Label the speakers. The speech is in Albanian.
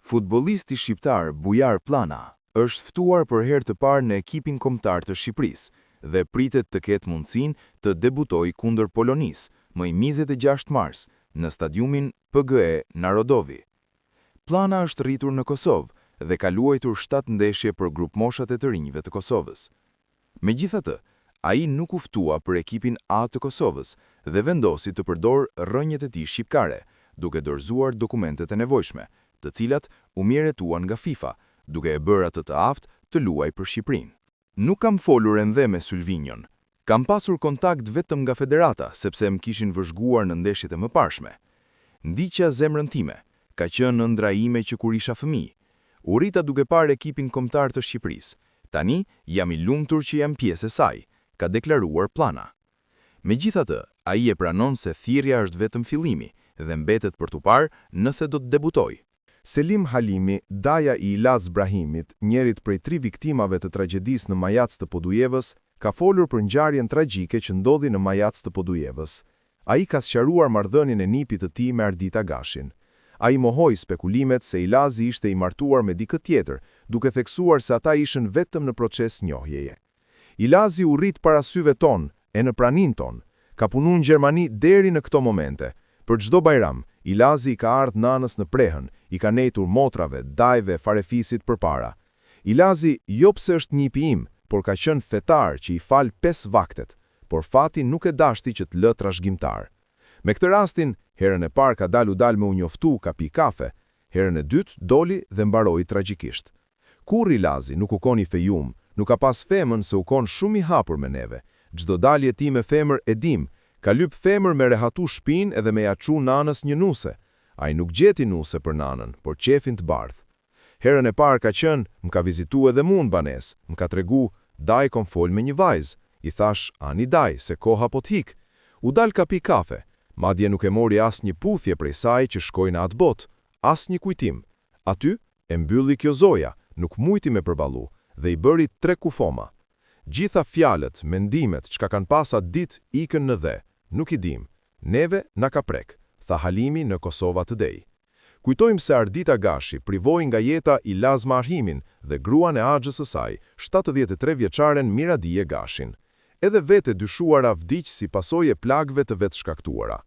Speaker 1: Futbollisti shqiptar Bujar Plana është ftuar për herë të parë në ekipin kombëtar të Shqipërisë dhe pritet të ketë mundësinë të debutojë kundër Polonisë më 26 mars në stadiumin PGE Narodovi. Plana është rritur në Kosovë dhe ka luajtur 7 ndeshje për grupmoshat e të rinjve të Kosovës. Megjithatë, ai nuk u ftua për ekipin A të Kosovës dhe vendosi të përdorë rrënjët e tij shqiptare, duke dorëzuar dokumentet e nevojshme, të cilat u mjeretuan nga FIFA, duke e bërë atë të aftë të luajë për Shqipërinë. Nuk kam folur ende me Sylvinjon. Kam pasur kontakt vetëm nga federata, sepse më kishin vëzhguar në ndeshjet e mëparshme. Ndiqja zemrën time, ka qenë ëndra ime që kur isha fëmijë. U rrita duke parë ekipin kombëtar të Shqipërisë. Tani jam i lumtur që jam pjesë e saj, ka deklaruar Plana. Megjithatë, ai e pranon se thirrja është vetëm fillimi dhe mbetet për tu parë nëse do të debutojë.
Speaker 2: Selim Halimi, daja i Ilaz Brahimit, njerit prej 3 viktimave të tragjedisë në Majac të Podujevës, ka folur për ngjarjen tragjike që ndodhi në Majac të Podujevës. Ai ka sqaruar marrëdhënien e nipit të tij me Ardita Gashin. Ai mohoi spekulimet se Ilazi ishte i martuar me dikë tjetër, duke theksuar se ata ishin vetëm në proces njohjeje. Ilazi u rrit para syve ton, e në praninë ton, ka punuar në Gjermani deri në këto momente. Për çdo bajram, Ilazi ka ardhur nanës në prehën, i ka nejtur motrave, dajve, farefisit përpara. Ilazi jo pse është nipi im, por ka qenë fetar që i fal 5 vaktet, por fati nuk e dashti që të lë trashëgimtar. Me këtë rastin, herën e parë ka dalë me u njoftu, ka pi kafe, herën e dytë doli dhe mbaroi tragjikisht. Kur Ilazi nuk u koni fejum, nuk ka pas femën se u kon shumë i hapur me neve. Çdo dalje ti me femër e dim, ka lyp femër me rehatu shpinë edhe me ja çu nanës një nuse. Ai nuk gjeti nuse për nanën, por qefin të bardh. Herën e parë ka qenë, më ka vizitu edhe mu në banes, më ka tregu, daj kom fol me një vajzë. I thash, ani daj, se koha po t'hik. U dal ka pi kafe, madje nuk e mori as një puthje prej saj që shkoj në atë bot, as një kujtim. Aty, e mbylli kjo zoja, nuk mujti me përballu, dhe i bëri 3 kufoma. Gjitha fjalët, mendimet, çka kanë pas atë ditë ikën në dhe, nuk i dim. Neve na ka prek, tha Halimi në Kosova Today. Kujtojmë se Ardita Gashi privoi nga jeta Ilaz Marhimin dhe gruan e axhës së saj, 73 vjeçaren Miradije Gashin. Edhe vete dyshuara vdiq si pasojë e plagëve të vetë shkaktuara.